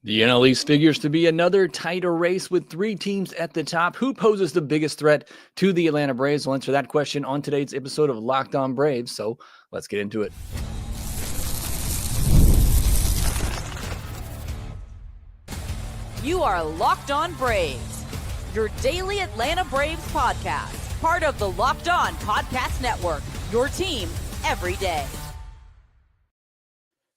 The NL East figures to be another tighter race with three teams at the top. Who poses the biggest threat to the Atlanta Braves? We'll answer that question on today's episode of Locked On Braves. So let's get into it. You are Locked On Braves, your daily Atlanta Braves podcast, part of the Locked On Podcast Network, your team every day.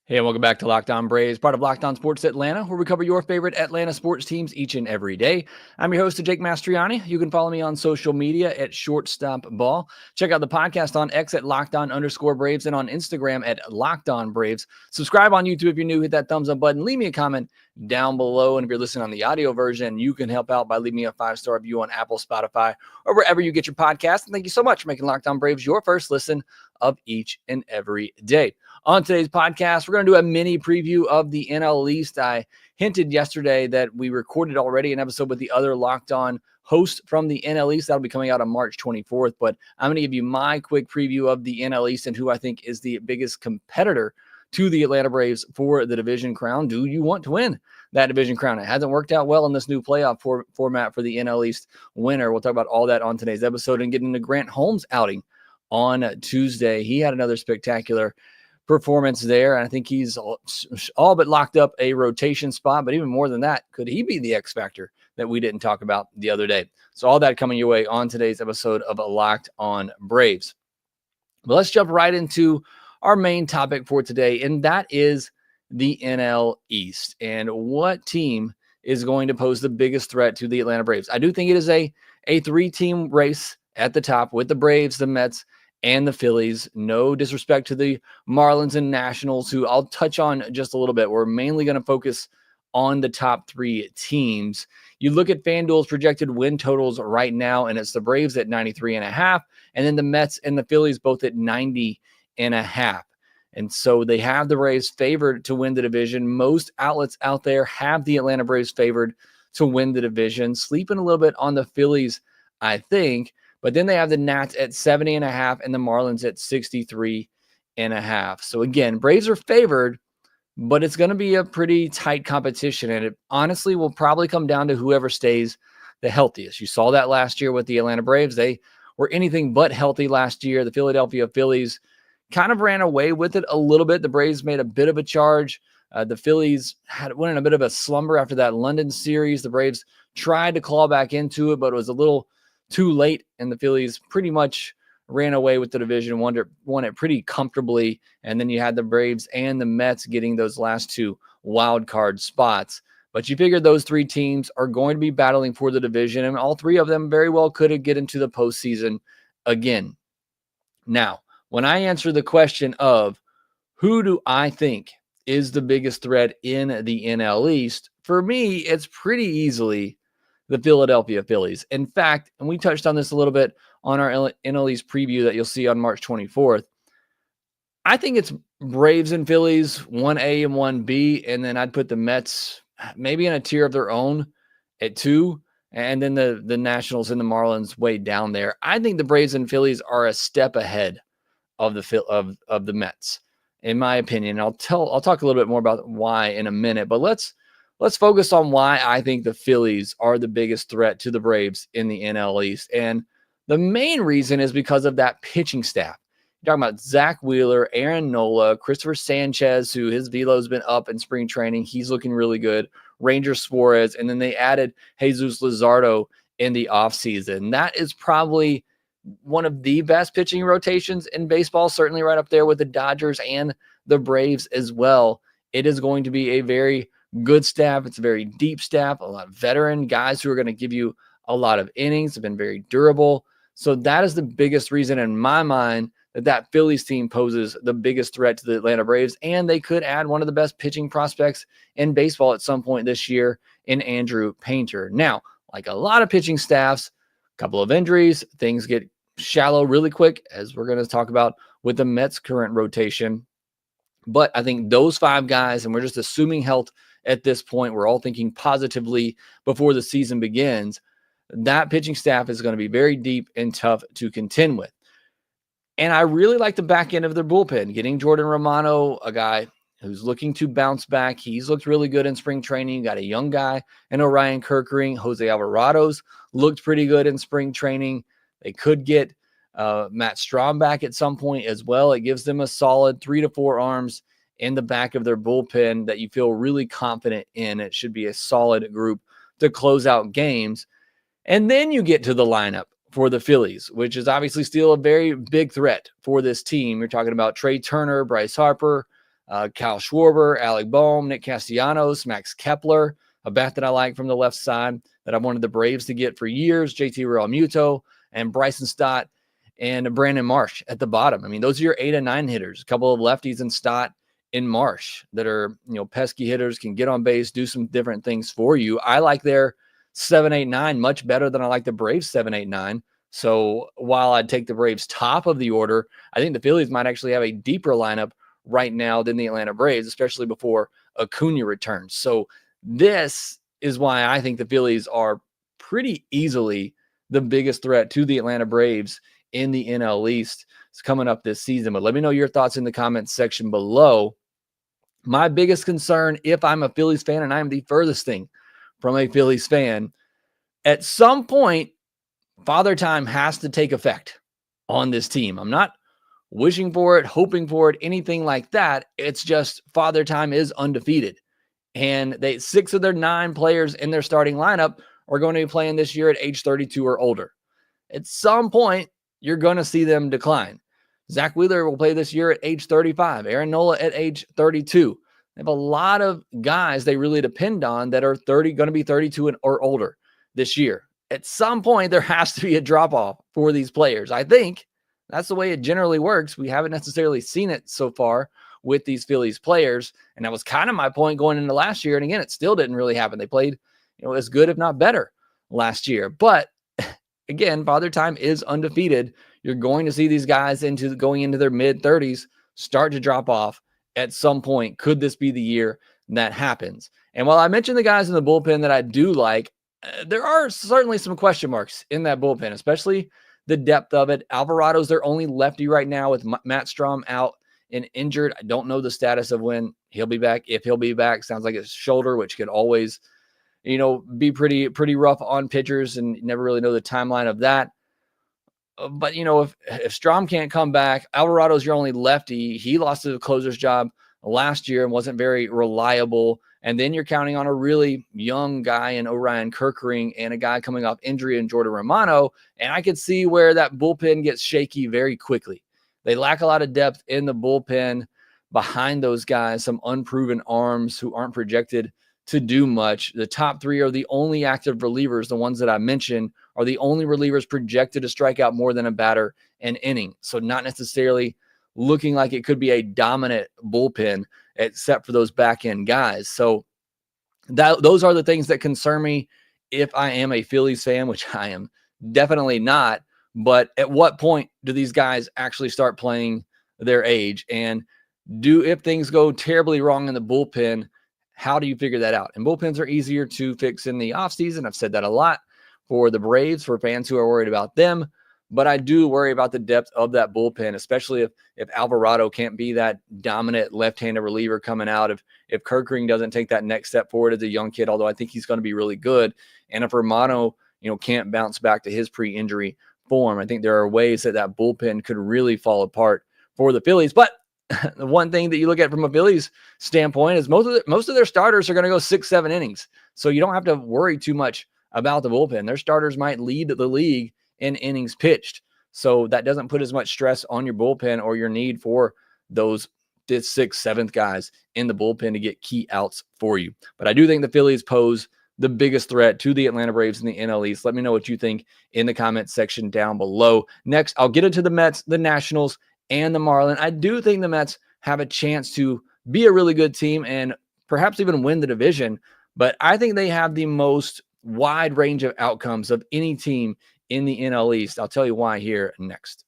Hey, and welcome back to Locked On Braves, part of Locked On Sports Atlanta, where we cover your favorite Atlanta sports teams each and every day. I'm your host, Jake Mastriani. You can follow me on social media at Shortstop Ball. Check out the podcast on X at LockedOn_Braves and on Instagram at Locked On Braves. Subscribe on YouTube if you're new. Hit that thumbs up button. Leave me a comment down below. And if you're listening on the audio version, you can help out by leaving me a 5-star review on Apple, Spotify, or wherever you get your podcast. And thank you so much for making Locked On Braves your first listen of each and every day. On today's podcast, we're going to do a mini preview of the NL East. I hinted yesterday that we recorded already an episode with the other Locked On host from the NL East. That'll be coming out on March 24th. But I'm going to give you my quick preview of the NL East and who I think is the biggest competitor to the Atlanta Braves for the division crown. Do you want to win that division crown? It hasn't worked out well in this new playoff format for the NL East winner. We'll talk about all that on today's episode and get into Grant Holmes' outing on Tuesday. He had another spectacular performance there, and I think he's all but locked up a rotation spot. But even more than that, could he be the X factor that we didn't talk about the other day? So all that coming your way on today's episode of Locked On Braves. But let's jump right into our main topic for today, and that is the NL East and what team is going to pose the biggest threat to the Atlanta Braves. I do think it is a three-team race at the top with the Braves, the Mets, and the Phillies. No disrespect to the Marlins and Nationals, who I'll touch on just a little bit. We're mainly going to focus on the top three teams. You look at FanDuel's projected win totals right now, and it's the Braves at 93.5, and then the Mets and the Phillies both at 90.5. And so they have the Braves favored to win the division. Most outlets out there have the Atlanta Braves favored to win the division. Sleeping a little bit on the Phillies, I think. But then they have the Nats at 70.5 and the Marlins at 63.5. So again, Braves are favored, but it's going to be a pretty tight competition. And it honestly will probably come down to whoever stays the healthiest. You saw that last year with the Atlanta Braves. They were anything but healthy last year. The Philadelphia Phillies kind of ran away with it a little bit. The Braves made a bit of a charge. The Phillies went in a bit of a slumber after that London series. The Braves tried to claw back into it, but it was a little too late, and the Phillies pretty much ran away with the division, won it pretty comfortably, and then you had the Braves and the Mets getting those last two wild card spots. But you figured those three teams are going to be battling for the division, and all three of them very well could get into the postseason again. Now, when I answer the question of who do I think is the biggest threat in the NL East, for me, it's pretty easily the Philadelphia Phillies. In fact, and we touched on this a little bit on our NL East preview that you'll see on March 24th, I think it's Braves and Phillies, 1A and 1B, and then I'd put the Mets maybe in a tier of their own at 2, and then the Nationals and the Marlins way down there. I think the Braves and Phillies are a step ahead of the Mets, in my opinion. I'll talk a little bit more about why in a minute, but let's focus on why I think the Phillies are the biggest threat to the Braves in the NL East. And the main reason is because of that pitching staff. You're talking about Zach Wheeler, Aaron Nola, Christopher Sanchez, who his velo's been up in spring training. He's looking really good. Ranger Suarez. And then they added Jesus Luzardo in the offseason. That is probably one of the best pitching rotations in baseball, certainly right up there with the Dodgers and the Braves as well. It is going to be a very good staff. It's a very deep staff, a lot of veteran guys who are going to give you a lot of innings, have been very durable. So that is the biggest reason in my mind that Phillies team poses the biggest threat to the Atlanta Braves. And they could add one of the best pitching prospects in baseball at some point this year in Andrew Painter. Now, like a lot of pitching staffs, a couple of injuries, things get shallow really quick, as we're going to talk about with the Mets' current rotation. But I think those 5 guys, and we're just assuming health at this point, we're all thinking positively before the season begins, that pitching staff is going to be very deep and tough to contend with. And I really like the back end of their bullpen, getting Jordan Romano, a guy who's looking to bounce back. He's looked really good in spring training. You got a young guy in Orion Kirkering. Jose Alvarado's looked pretty good in spring training. They could get Matt Strahm back at some point as well. It gives them a solid 3 to 4 arms in the back of their bullpen that you feel really confident in. It should be a solid group to close out games. And then you get to the lineup for the Phillies, which is obviously still a very big threat for this team. You're talking about Trey Turner, Bryce Harper, Kyle Schwarber, Alec Bohm, Nick Castellanos, Max Kepler, a bat that I like from the left side that I've wanted the Braves to get for years, JT Realmuto, and Bryson Stott and Brandon Marsh at the bottom. I mean, those are your 8 and 9 hitters, a couple of lefties in Stott and Marsh that are, pesky hitters, can get on base, do some different things for you. I like their 7, 8, 9 much better than I like the Braves 7, 8, 9. So while I'd take the Braves top of the order, I think the Phillies might actually have a deeper lineup right now than the Atlanta Braves, especially before Acuna returns. So this is why I think the Phillies are pretty easily the biggest threat to the Atlanta Braves in the NL East. It's coming up this season. But let me know your thoughts in the comments section below. My biggest concern, if I'm a Phillies fan, and I'm the furthest thing from a Phillies fan, at some point, Father Time has to take effect on this team. I'm not wishing for it, hoping for it, anything like that. It's just Father Time is undefeated. And 6 of their 9 players in their starting lineup are going to be playing this year at age 32 or older. At some point, you're going to see them decline. Zach Wheeler will play this year at age 35. Aaron Nola at age 32. They have a lot of guys they really depend on that are going to be 32 or older this year. At some point, there has to be a drop-off for these players. I think that's the way it generally works. We haven't necessarily seen it so far with these Phillies players, and that was kind of my point going into last year. And again, it still didn't really happen. They played, as good, if not better, last year. But again, Father Time is undefeated. You're going to see these guys going into their mid-30s start to drop off at some point. Could this be the year that happens? And while I mentioned the guys in the bullpen that I do like, there are certainly some question marks in that bullpen, especially the depth of it. Alvarado's their only lefty right now with Matt Strahm out and injured. I don't know the status of when he'll be back. If he'll be back, sounds like it's shoulder, which could always, be pretty rough on pitchers, and you never really know the timeline of that. But, if Strahm can't come back, Alvarado's your only lefty. He lost the closer's job last year and wasn't very reliable. And then you're counting on a really young guy in Orion Kirkering and a guy coming off injury in Jordan Romano. And I could see where that bullpen gets shaky very quickly. They lack a lot of depth in the bullpen behind those guys, some unproven arms who aren't projected to do much. The top 3 are the only active relievers. The ones that I mentioned are the only relievers projected to strike out more than a batter an inning. So not necessarily looking like it could be a dominant bullpen, except for those back end guys. So those are the things that concern me if I am a Phillies fan, which I am definitely not. But at what point do these guys actually start playing their age? And if things go terribly wrong in the bullpen, how do you figure that out? And bullpens are easier to fix in the offseason. I've said that a lot for the Braves, for fans who are worried about them. But I do worry about the depth of that bullpen, especially if Alvarado can't be that dominant left-handed reliever coming out. If Kirkering doesn't take that next step forward as a young kid, although I think he's going to be really good. And if Romano, can't bounce back to his pre-injury form, I think there are ways that bullpen could really fall apart for the Phillies. But the one thing that you look at from a Phillies standpoint is most of their starters are going to go 6, 7 innings. So you don't have to worry too much about the bullpen. Their starters might lead the league in innings pitched. So that doesn't put as much stress on your bullpen or your need for those 5th, 6th, 7th guys in the bullpen to get key outs for you. But I do think the Phillies pose the biggest threat to the Atlanta Braves in the NL East. Let me know what you think in the comments section down below. Next, I'll get into the Mets, the Nationals, and the Marlins. I do think the Mets have a chance to be a really good team and perhaps even win the division, but I think they have the most wide range of outcomes of any team in the NL East. I'll tell you why here next.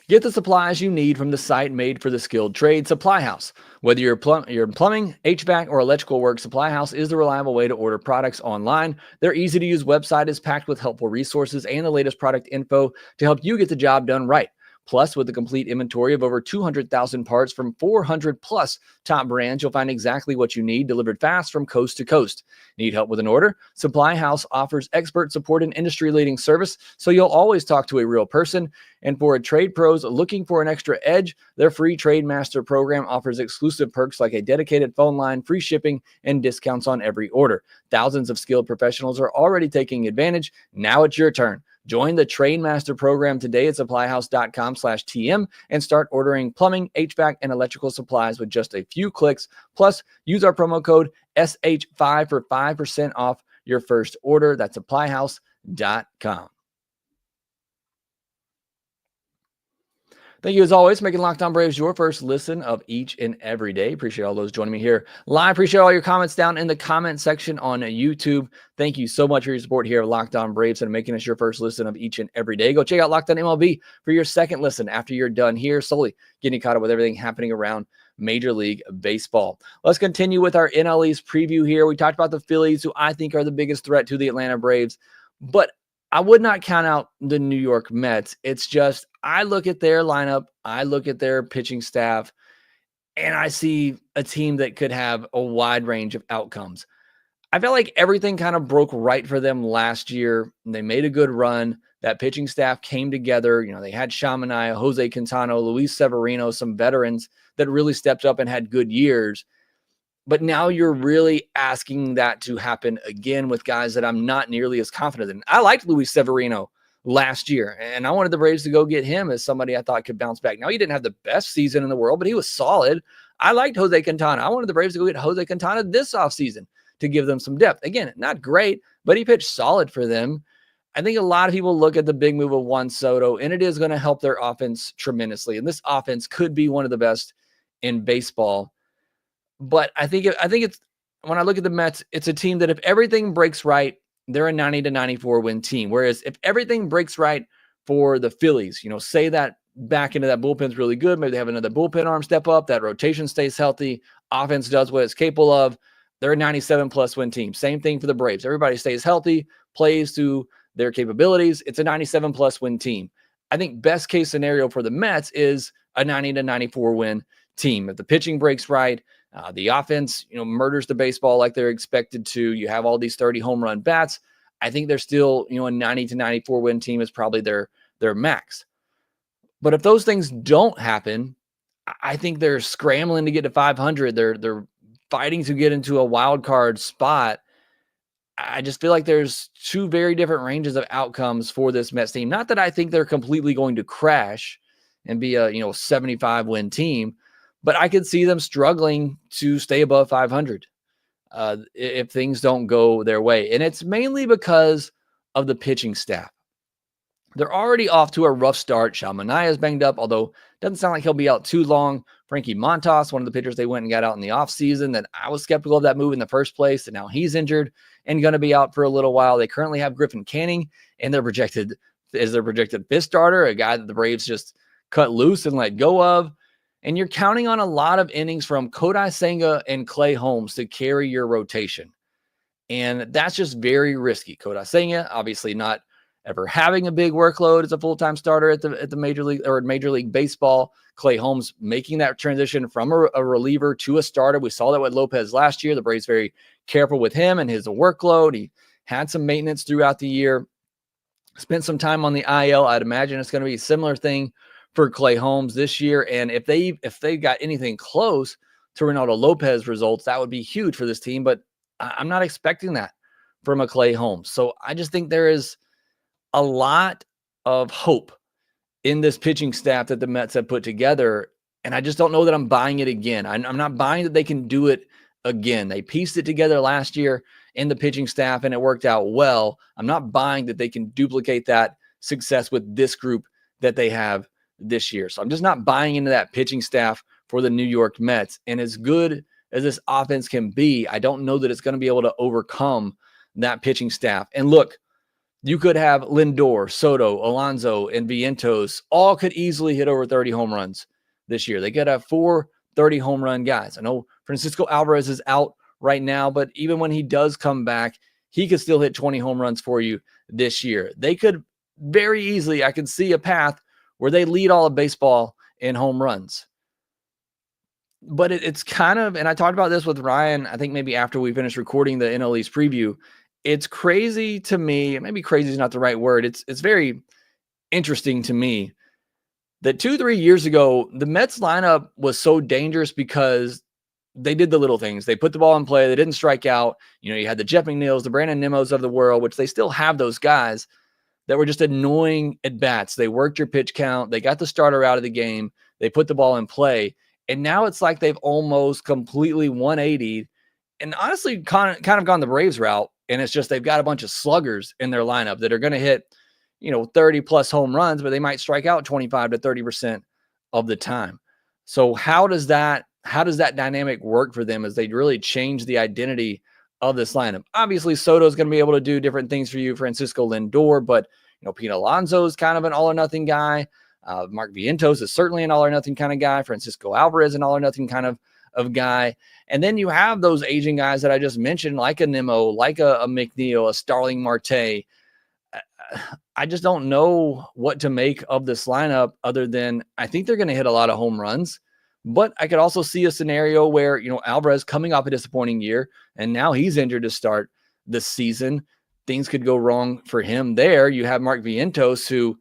Get the supplies you need from the site made for the skilled trade, Supply House. Whether you're in plumbing, HVAC, or electrical work, Supply House is the reliable way to order products online. Their easy-to-use website is packed with helpful resources and the latest product info to help you get the job done right. Plus, with a complete inventory of over 200,000 parts from 400 plus top brands, you'll find exactly what you need delivered fast from coast to coast. Need help with an order? Supply House offers expert support and industry-leading service, so you'll always talk to a real person. And for trade pros looking for an extra edge, their free Trade Master program offers exclusive perks like a dedicated phone line, free shipping, and discounts on every order. Thousands of skilled professionals are already taking advantage. Now it's your turn. Join the Trade Master program today at supplyhouse.com/TM and start ordering plumbing, HVAC, and electrical supplies with just a few clicks. Plus, use our promo code SH5 for 5% off your first order. That's supplyhouse.com. Thank you, as always, for making Locked On Braves your first listen of each and every day. Appreciate all those joining me here live. Appreciate all your comments down in the comment section on YouTube. Thank you so much for your support here of Locked On Braves and making us your first listen of each and every day. Go check out Locked On MLB for your second listen after you're done here, solely getting caught up with everything happening around Major League Baseball. Let's continue with our NL East preview here. We talked about the Phillies, who I think are the biggest threat to the Atlanta Braves, but I would not count out the New York Mets. It's just, I look at their lineup, I look at their pitching staff, and I see a team that could have a wide range of outcomes. I felt like everything kind of broke right for them last year. They made a good run. That pitching staff came together. You know, they had Shamanaya, Jose Quintano, Luis Severino, some veterans that really stepped up and had good years. But now you're really asking that to happen again with guys that I'm not nearly as confident in. I liked Luis Severino last year, and I wanted the Braves to go get him as somebody I thought could bounce back. Now, he didn't have the best season in the world, but he was solid. I liked Jose Quintana. I wanted the Braves to go get Jose Quintana this offseason to give them some depth. Again, not great, but he pitched solid for them. I think a lot of people look at the big move of Juan Soto, and it is going to help their offense tremendously. And this offense could be one of the best in baseball. But I think it's, when I look at the Mets, it's a team that if everything breaks right, they're a 90 to 94 win team. Whereas if everything breaks right for the Phillies, you know, say that back into that bullpen's really good, maybe they have another bullpen arm step up, that rotation stays healthy, offense does what it's capable of, they're a 97 plus win team. Same thing for the Braves. Everybody stays healthy, plays to their capabilities. It's a 97 plus win team. I think best case scenario for the Mets is a 90 to 94 win team. If the pitching breaks right, the offense, you know, murders the baseball like they're expected to. You have all these 30 home run bats. I think they're still, you know, a 90 to 94 win team is probably their max. But if those things don't happen, I think they're scrambling to get to 500. They're fighting to get into a wild card spot. I just feel like there's two very different ranges of outcomes for this Mets team. Not that I think they're completely going to crash and be a, you know, 75 win team, but I could see them struggling to stay above 500 if things don't go their way. And it's mainly because of the pitching staff. They're already off to a rough start. Shamanaya is banged up, although it doesn't sound like he'll be out too long. Frankie Montas, one of the pitchers they went and got out in the offseason, that I was skeptical of that move in the first place, and now he's injured and going to be out for a little while. They currently have Griffin Canning, and they're projected as their projected fifth starter, a guy that the Braves just cut loose and let go of. And you're counting on a lot of innings from Kodai Senga and Clay Holmes to carry your rotation. And that's just very risky. Kodai Senga, obviously not ever having a big workload as a full-time starter at the Major League or Major League Baseball. Clay Holmes making that transition from a reliever to a starter. We saw that with Lopez last year. The Braves very careful with him and his workload. He had some maintenance throughout the year. Spent some time on the IL. I'd imagine it's going to be a similar thing for Clay Holmes this year. And if they got anything close to Reynaldo Lopez results, that would be huge for this team. But I'm not expecting that from a Clay Holmes. So I just think there is a lot of hope in this pitching staff that the Mets have put together. And I just don't know that I'm buying it again. I'm not buying that they can do it again. They pieced it together last year in the pitching staff and it worked out well. I'm not buying that they can duplicate that success with this group that they have this year. So I'm just not buying into that pitching staff for the New York Mets. And as good as this offense can be, I don't know that it's going to be able to overcome that pitching staff. And look, you could have Lindor, Soto, Alonso, and Vientos all could easily hit over 30 home runs this year. They could have 4 30 home run guys. I know Francisco Alvarez is out right now, but even when he does come back, he could still hit 20 home runs for you this year. They could very easily, I could see a path where they lead all of baseball in home runs. But it's kind of, and I talked about this with Ryan, I think maybe after we finished recording the NL East preview, it's crazy to me, maybe crazy is not the right word, it's very interesting to me that 2-3 years ago, the Mets lineup was so dangerous because they did the little things. They put the ball in play. They didn't strike out. You had the Jeff McNeils, the Brandon Nimmo's of the world, which they still have those guys that were just annoying at bats. They worked your pitch count. They got the starter out of the game. They put the ball in play. And now it's like they've almost completely 180'd and honestly kind of gone the Braves route. And it's just they've got a bunch of sluggers in their lineup that are going to hit 30 plus home runs, but they might strike out 25 to 30% of the time. So how does that dynamic work for them as they really change the identity of this lineup? Obviously, Soto is going to be able to do different things for you, Francisco Lindor, but Pete Alonso is kind of an all or nothing guy. Mark Vientos is certainly an all or nothing kind of guy. Francisco Alvarez, an all or nothing kind of guy. And then you have those aging guys that I just mentioned, like a Nimmo, like a McNeil, a Starling Marte. I just don't know what to make of this lineup other than I think they're going to hit a lot of home runs. But I could also see a scenario where, Alvarez coming off a disappointing year, and now he's injured to start this season. Things could go wrong for him there. You have Mark Vientos, who,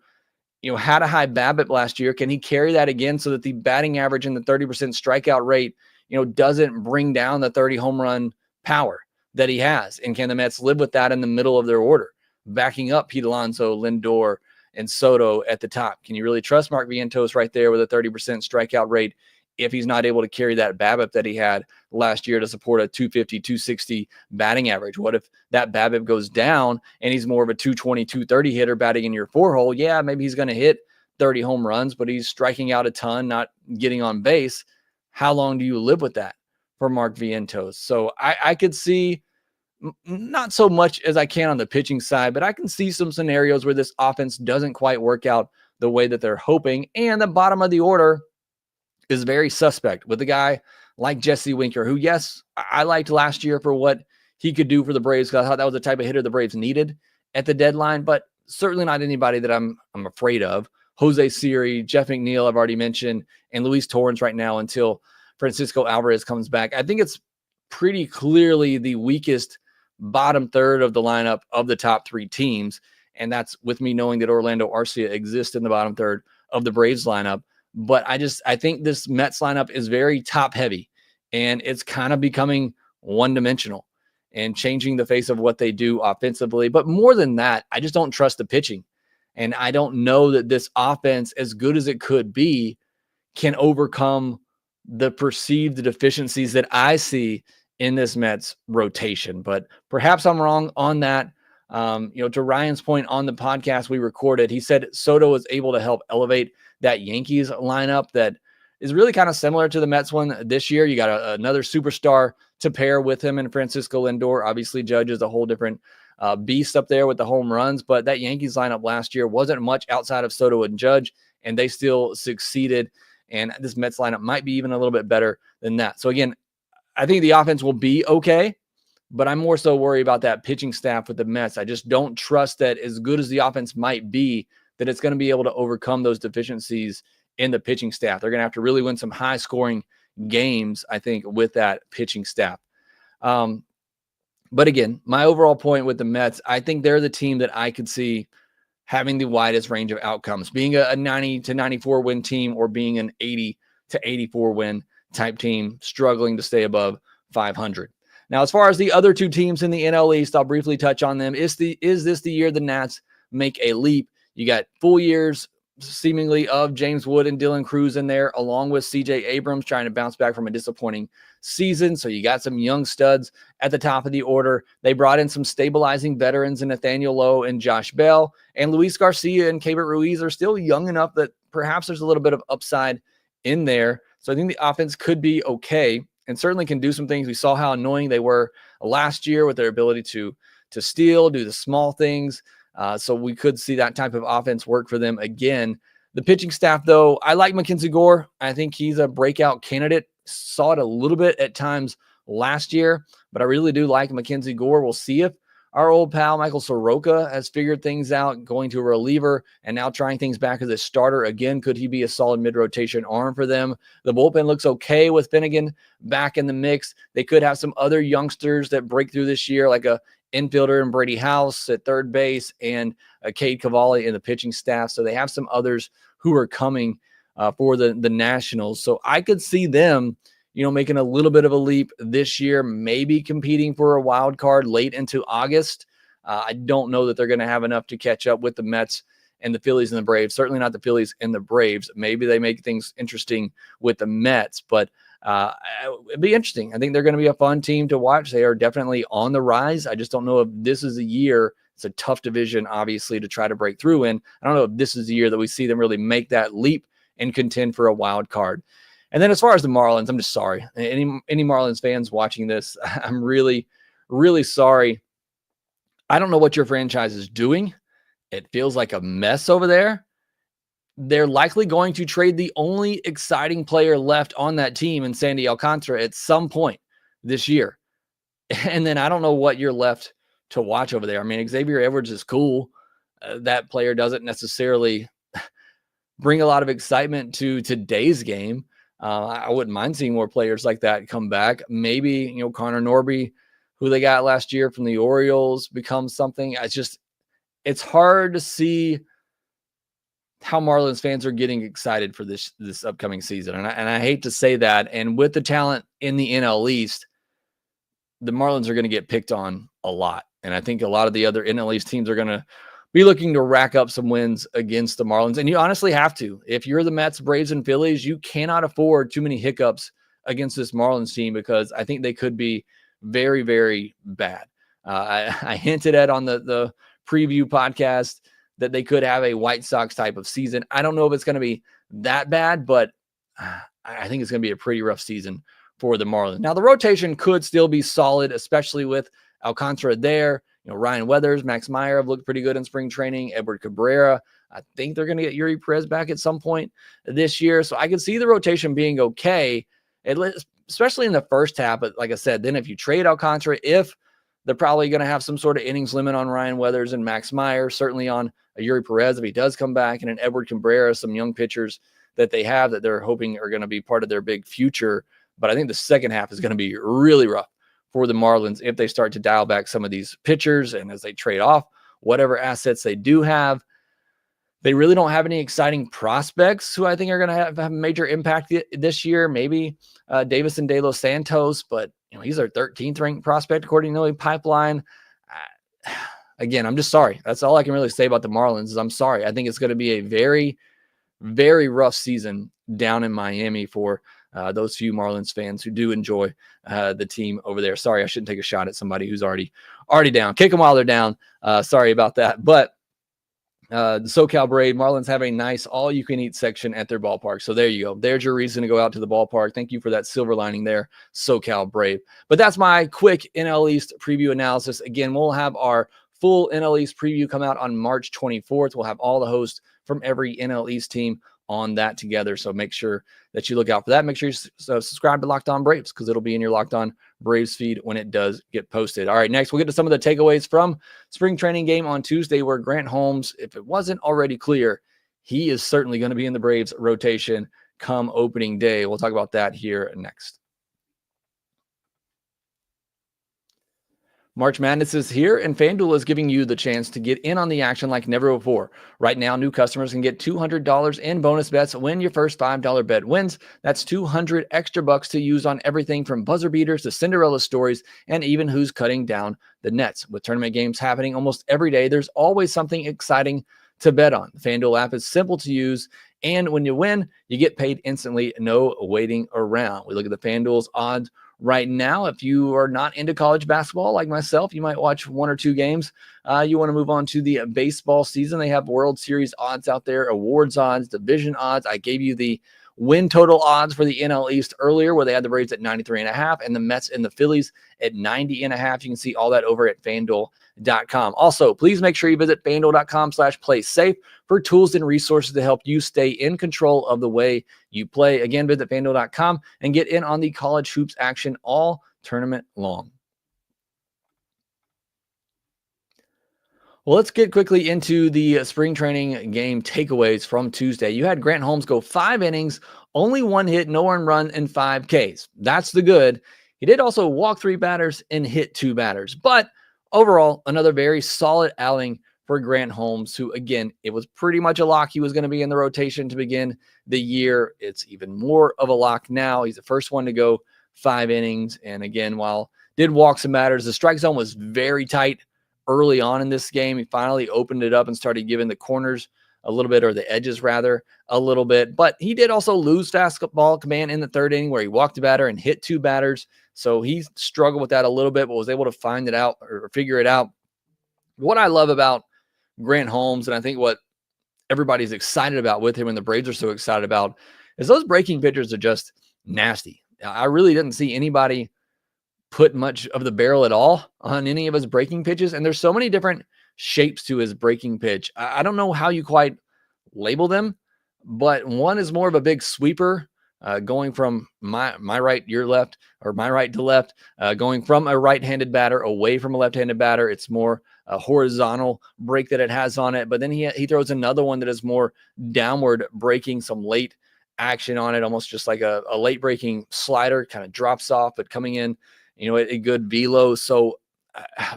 had a high BABIP last year. Can he carry that again so that the batting average and the 30% strikeout rate, doesn't bring down the 30 home run power that he has? And can the Mets live with that in the middle of their order, backing up Pete Alonso, Lindor, and Soto at the top? Can you really trust Mark Vientos right there with a 30% strikeout rate if he's not able to carry that BABIP that he had last year to support a 250, 260 batting average? What if that BABIP goes down and he's more of a 220, 230 hitter batting in your 4-hole? Yeah, maybe he's going to hit 30 home runs, but he's striking out a ton, not getting on base. How long do you live with that for Mark Vientos? So I could see, not so much as I can on the pitching side, but I can see some scenarios where this offense doesn't quite work out the way that they're hoping. And the bottom of the order is very suspect with a guy like Jesse Winker, who, yes, I liked last year for what he could do for the Braves, because I thought that was the type of hitter the Braves needed at the deadline, but certainly not anybody that I'm afraid of. Jose Siri, Jeff McNeil, I've already mentioned, and Luis Torrens right now until Francisco Alvarez comes back. I think it's pretty clearly the weakest bottom third of the lineup of the top three teams, and that's with me knowing that Orlando Arcia exists in the bottom third of the Braves lineup. But I think this Mets lineup is very top heavy, and it's kind of becoming one-dimensional and changing the face of what they do offensively. But more than that, I just don't trust the pitching. And I don't know that this offense, as good as it could be, can overcome the perceived deficiencies that I see in this Mets rotation. But perhaps I'm wrong on that. To Ryan's point on the podcast we recorded, he said Soto was able to help elevate that Yankees lineup that is really kind of similar to the Mets one this year. You got another superstar to pair with him and Francisco Lindor. Obviously, Judge is a whole different beast up there with the home runs, but that Yankees lineup last year wasn't much outside of Soto and Judge, and they still succeeded. And this Mets lineup might be even a little bit better than that. So again, I think the offense will be okay, but I'm more so worried about that pitching staff with the Mets. I just don't trust that, as good as the offense might be, that it's going to be able to overcome those deficiencies in the pitching staff. They're going to have to really win some high-scoring games, I think, with that pitching staff. But again, my overall point with the Mets, I think they're the team that I could see having the widest range of outcomes, being a 90 to 94 win team or being an 80 to 84 win type team, struggling to stay above 500. Now, as far as the other two teams in the NL East, I'll briefly touch on them. Is this the year the Nats make a leap? You got full years, seemingly, of James Wood and Dylan Cruz in there, along with C.J. Abrams trying to bounce back from a disappointing season. So you got some young studs at the top of the order. They brought in some stabilizing veterans in Nathaniel Lowe and Josh Bell. And Luis Garcia and Keibert Ruiz are still young enough that perhaps there's a little bit of upside in there. So I think the offense could be okay and certainly can do some things. We saw how annoying they were last year with their ability to steal, do the small things. So we could see that type of offense work for them again. The pitching staff, though, I like Mackenzie Gore. I think he's a breakout candidate. Saw it a little bit at times last year, but I really do like Mackenzie Gore. We'll see if our old pal Michael Soroka has figured things out, going to a reliever and now trying things back as a starter again. Could he be a solid mid-rotation arm for them? The bullpen looks okay with Finnegan back in the mix. They could have some other youngsters that break through this year, like a infielder and Brady House at third base and Cade Cavalli in the pitching staff. So they have some others who are coming for the Nationals. So I could see them, making a little bit of a leap this year, maybe competing for a wild card late into August. I don't know that they're going to have enough to catch up with the Mets and the Phillies and the Braves. Certainly not the Phillies and the Braves. Maybe they make things interesting with the Mets, but it'd be interesting. I think they're going to be a fun team to watch. They are definitely on the rise. I just don't know if this is a year. It's a tough division, obviously, to try to break through in. I don't know if this is the year that we see them really make that leap and contend for a wild card. And then as far as the Marlins, I'm just sorry. Any Marlins fans watching this, I'm really, really sorry. I don't know what your franchise is doing. It feels like a mess over there. They're likely going to trade the only exciting player left on that team in Sandy Alcantara at some point this year. And then I don't know what you're left to watch over there. I mean, Xavier Edwards is cool. That player doesn't necessarily bring a lot of excitement to today's game. I wouldn't mind seeing more players like that come back. Maybe, Connor Norby, who they got last year from the Orioles, becomes something. It's hard to see how Marlins fans are getting excited for this upcoming season. And I hate to say that. And with the talent in the NL East, the Marlins are going to get picked on a lot. And I think a lot of the other NL East teams are going to be looking to rack up some wins against the Marlins. And you honestly have to. If you're the Mets, Braves, and Phillies, you cannot afford too many hiccups against this Marlins team, because I think they could be very, very bad. I hinted at on the preview podcast that they could have a White Sox type of season. I don't know if it's going to be that bad, but I think it's going to be a pretty rough season for the Marlins. Now, the rotation could still be solid, especially with Alcantara there. Ryan Weathers, Max Meyer have looked pretty good in spring training. Edward Cabrera, I think they're going to get Yuri Perez back at some point this year. So I can see the rotation being okay, especially in the first half. But like I said, then if you trade Alcantara, if they're probably going to have some sort of innings limit on Ryan Weathers and Max Meyer, certainly on Yuri Perez if he does come back, and an Edward Cabrera, some young pitchers that they have that they're hoping are going to be part of their big future. But I think the second half is going to be really rough for the Marlins if they start to dial back some of these pitchers, and as they trade off whatever assets they do have. They really don't have any exciting prospects who I think are going to have a major impact this year. Maybe Davison De Los Santos, but he's their 13th ranked prospect according to the pipeline. Again, I'm just sorry. That's all I can really say about the Marlins is I'm sorry. I think it's going to be a very, very rough season down in Miami for those few Marlins fans who do enjoy the team over there. Sorry, I shouldn't take a shot at somebody who's already down. Kick them while they're down. Sorry about that. But the SoCal Brave Marlins have a nice all-you-can-eat section at their ballpark. So there you go. There's your reason to go out to the ballpark. Thank you for that silver lining there, SoCal Brave. But that's my quick NL East preview analysis. Again, we'll have our full NL East preview come out on March 24th. We'll have all the hosts from every NL East team on that together. So make sure that you look out for that. Make sure you subscribe to Locked On Braves, because it'll be in your Locked On Braves feed when it does get posted. All right, next we'll get to some of the takeaways from spring training game on Tuesday, where Grant Holmes, if it wasn't already clear, he is certainly going to be in the Braves rotation come opening day. We'll talk about that here next. March Madness is here, and FanDuel is giving you the chance to get in on the action like never before. Right now, new customers can get $200 in bonus bets when your first $5 bet wins. That's $200 extra bucks to use on everything from buzzer beaters to Cinderella stories, and even who's cutting down the nets. With tournament games happening almost every day, there's always something exciting to bet on. The FanDuel app is simple to use, and when you win, you get paid instantly, no waiting around. We look at the FanDuel's odds right now. If you are not into college basketball like myself, you might watch one or two games. You want to move on to the baseball season. They have World Series odds out there, awards odds, division odds. I gave you the win total odds for the NL East earlier, where they had the Braves at 93.5 and the Mets and the Phillies at 90.5. You can see all that over at FanDuel.com. Also, please make sure you visit FanDuel.com/playsafe for tools and resources to help you stay in control of the way you play. Again, visit FanDuel.com and get in on the college hoops action all tournament long. Well, let's get quickly into the spring training game takeaways from Tuesday. You had Grant Holmes go 5 innings, only 1 hit, no earned run, and 5 Ks. That's the good. He did also walk 3 batters and hit 2 batters. But overall, another very solid outing for Grant Holmes, who, again, it was pretty much a lock he was going to be in the rotation to begin the year. It's even more of a lock now. He's the first one to go 5 innings. And again, while did walk some batters, the strike zone was very tight early on in this game. He finally opened it up and started giving the corners a little bit, or the edges rather, a little bit. But he did also lose fastball command in the 3rd inning where he walked a batter and hit 2 batters. So he struggled with that a little bit, but was able to find it out or figure it out. What I love about Grant Holmes, and I think what everybody's excited about with him and the Braves are so excited about, is those breaking pitchers are just nasty. I really didn't see anybody put much of the barrel at all on any of his breaking pitches. And there's so many different shapes to his breaking pitch. I don't know how you quite label them, but one is more of a big sweeper, going from my right, your left, or my right to left, going from a right-handed batter away from a left-handed batter. It's more a horizontal break that it has on it. But then he throws another one that is more downward breaking, some late action on it, almost just like a late breaking slider, kind of drops off, but coming in, a good velo. So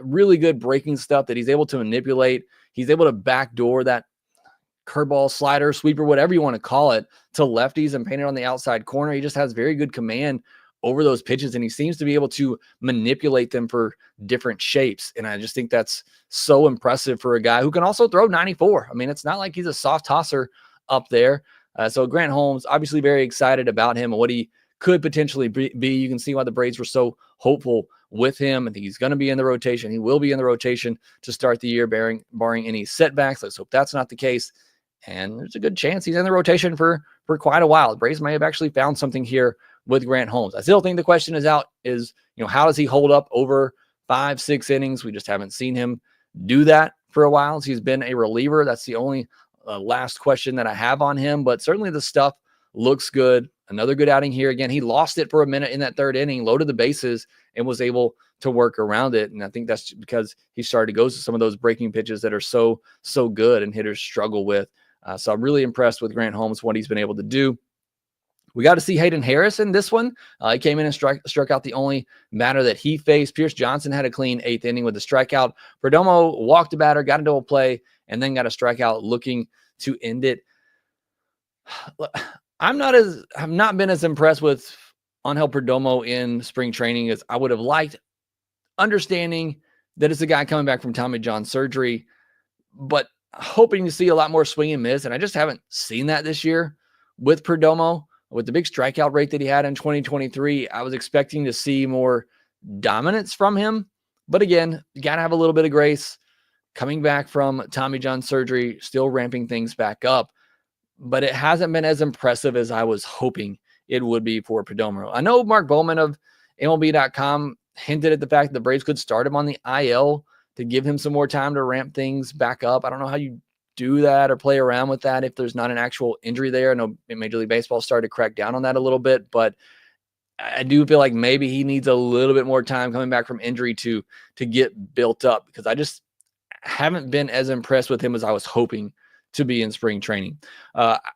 really good breaking stuff that he's able to manipulate. He's able to backdoor that curveball, slider, sweeper, whatever you want to call it, to lefties and paint it on the outside corner. He just has very good command over those pitches, and he seems to be able to manipulate them for different shapes. And I just think that's so impressive for a guy who can also throw 94. I mean, it's not like he's a soft tosser up there. So Grant Holmes, obviously very excited about him and what he could potentially be. You can see why the Braves were so hopeful with him. I think he's going to be in the rotation. He will be in the rotation to start the year, barring any setbacks. Let's hope that's not the case. And there's a good chance he's in the rotation for quite a while. The Braves may have actually found something here with Grant Holmes. I still think the question is, how does he hold up over 5-6 innings? We just haven't seen him do that for a while. He's been a reliever. That's the only last question that I have on him, but certainly the stuff looks good. Another good outing here. Again, he lost it for a minute in that 3rd inning, loaded the bases, and was able to work around it. And I think that's because he started to go to some of those breaking pitches that are so good and hitters struggle with. So I'm really impressed with Grant Holmes, what he's been able to do. We got to see Hayden Harris in this one. He came in and struck out the only batter that he faced. Pierce Johnson had a clean 8th inning with a strikeout. Perdomo walked a batter, got into a play, and then got a strikeout looking to end it. I've not been as impressed with Angel Perdomo in spring training as I would have liked, understanding that it's a guy coming back from Tommy John surgery, but hoping to see a lot more swing and miss. And I just haven't seen that this year with Perdomo. With the big strikeout rate that he had in 2023, I was expecting to see more dominance from him. But again, you got to have a little bit of grace. Coming back from Tommy John surgery, still ramping things back up. But it hasn't been as impressive as I was hoping it would be for Perdomo. I know Mark Bowman of MLB.com hinted at the fact that the Braves could start him on the IL to give him some more time to ramp things back up. I don't know how you do that or play around with that if there's not an actual injury there. I know Major League Baseball started to crack down on that a little bit, but I do feel like maybe he needs a little bit more time coming back from injury to get built up, because I just haven't been as impressed with him as I was hoping to be in spring training.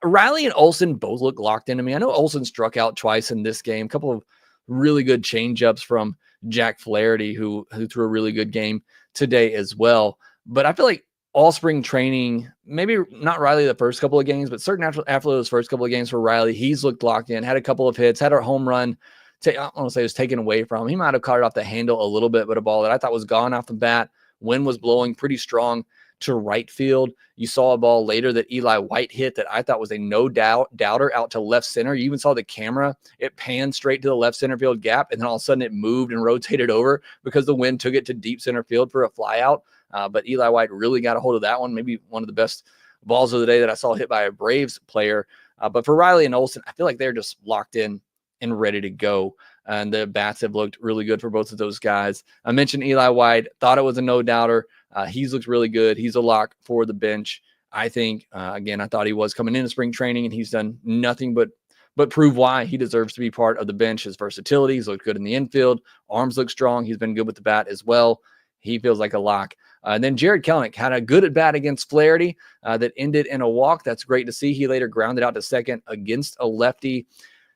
Riley and Olsen both look locked into me. I know Olsen struck out twice in this game, a couple of really good changeups from Jack Flaherty, who threw a really good game today as well. But I feel like all spring training, maybe not Riley the first couple of games, but certainly after those first couple of games for Riley, he's looked locked in, had a couple of hits, had a home run. I don't want to say it was taken away from him. He might have caught it off the handle a little bit, but a ball that I thought was gone off the bat. Wind was blowing pretty strong to right field. You saw a ball later that Eli White hit that I thought was a no-doubter out to left center. You even saw the camera. It panned straight to the left center field gap, and then all of a sudden it moved and rotated over because the wind took it to deep center field for a fly out. But Eli White really got a hold of that one. Maybe one of the best balls of the day that I saw hit by a Braves player. But for Riley and Olsen, I feel like they're just locked in and ready to go. And the bats have looked really good for both of those guys. I mentioned Eli White, thought it was a no-doubter. He's looked really good. He's a lock for the bench, I think. Again, I thought he was coming into spring training, and he's done nothing but prove why he deserves to be part of the bench. His versatility, he's looked good in the infield. Arms look strong. He's been good with the bat as well. He feels like a lock. And then Jared Kelenic had a good at-bat against Flaherty that ended in a walk. That's great to see. He later grounded out to second against a lefty.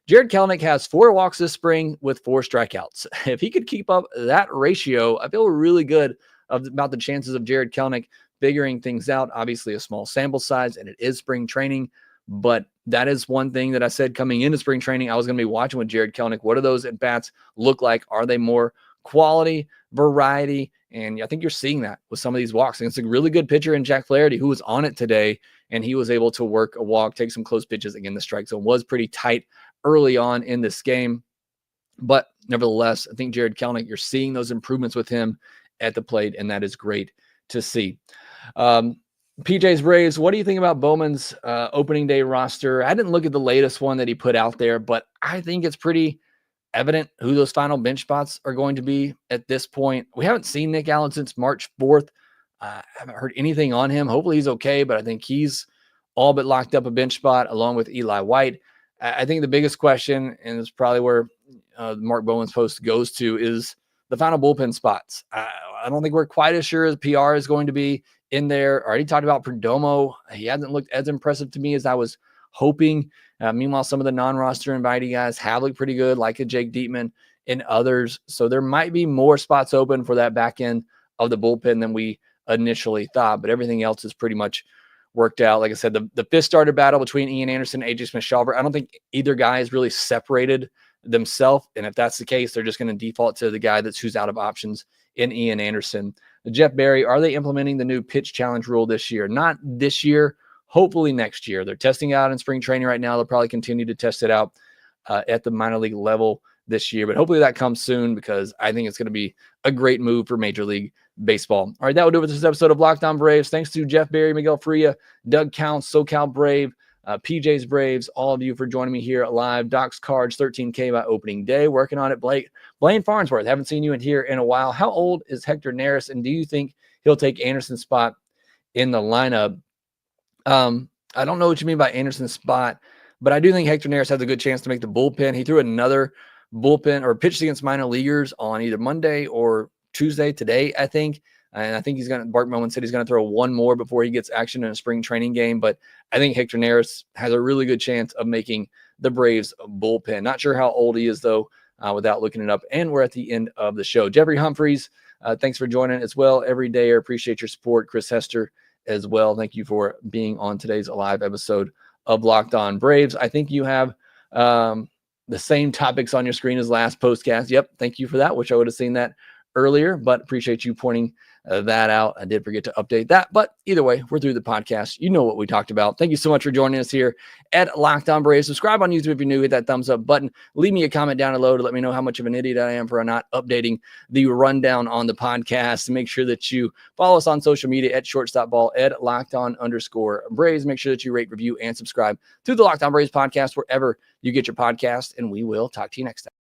Jared Kelenic has 4 walks this spring with 4 strikeouts. If he could keep up that ratio, I feel really good about the chances of Jared Kelenic figuring things out. Obviously, a small sample size, and it is spring training. But that is one thing that I said coming into spring training, I was going to be watching with Jared Kelenic. What do those at-bats look like? Are they more quality, variety? And I think you're seeing that with some of these walks. And it's a really good pitcher in Jack Flaherty who was on it today, and he was able to work a walk, take some close pitches. Again, the strike zone was pretty tight early on in this game. But nevertheless, I think Jared Kelenic, you're seeing those improvements with him at the plate, and that is great to see. PJ's Braves, what do you think about Bowman's opening day roster? I didn't look at the latest one that he put out there, but I think it's pretty evident who those final bench spots are going to be at this point. We haven't seen Nick Allen since March 4th. I haven't heard anything on him. Hopefully he's okay, but I think he's all but locked up a bench spot along with Eli White. I think the biggest question, and it's probably where Mark Bowman's post goes to, is the final bullpen spots. I don't think we're quite as sure as PR is going to be in there. Already talked about Perdomo. He hasn't looked as impressive to me as I was hoping. Meanwhile, some of the non-roster invitee guys have looked pretty good, like a Jake Dietman and others. So there might be more spots open for that back end of the bullpen than we initially thought, but everything else is pretty much worked out. Like I said, the fifth starter battle between Ian Anderson and AJ Smith-Shawver, I don't think either guy has really separated themselves. And if that's the case, they're just going to default to the guy who's out of options in Ian Anderson. Jeff Berry, are they implementing the new pitch challenge rule this year? Not this year, hopefully next year. They're testing out in spring training right now. They'll probably continue to test it out at the minor league level this year, but hopefully that comes soon because I think it's going to be a great move for Major League Baseball. All right, that will do it for this episode of Locked On Braves. Thanks to Jeff Berry, Miguel Fria, Doug Counts, SoCal Brave, PJ's Braves, all of you for joining me here live. Doc's Cards, 13K by opening day. Working on it, Blaine Farnsworth. Haven't seen you in here in a while. How old is Hector Neris, and do you think he'll take Anderson's spot in the lineup? I don't know what you mean by Anderson's spot, but I do think Hector Neris has a good chance to make the bullpen. He threw another bullpen or pitched against minor leaguers on either Monday or Tuesday today, I think. And I think Bart Bowman said he's going to throw one more before he gets action in a spring training game. But I think Hector Neris has a really good chance of making the Braves bullpen. Not sure how old he is, though, without looking it up. And we're at the end of the show. Jeffrey Humphreys, thanks for joining as well. Every day, I appreciate your support. Chris Hester as well. Thank you for being on today's live episode of Locked On Braves. I think you have the same topics on your screen as last postcast. Yep. Thank you for that. Wish I would have seen that earlier, but appreciate you pointing that out. I did forget to update that, but either way, we're through the podcast. You know what we talked about. Thank you so much for joining us here at Locked On Braves. Subscribe on YouTube if you're new. Hit that thumbs up button. Leave me a comment down below to let me know how much of an idiot I am for not updating the rundown on the podcast. Make sure that you follow us on social media at shortstopball, at LockedOn_Braves. Make sure that you rate, review, and subscribe to the Locked On Braves podcast wherever you get your podcast, and we will talk to you next time.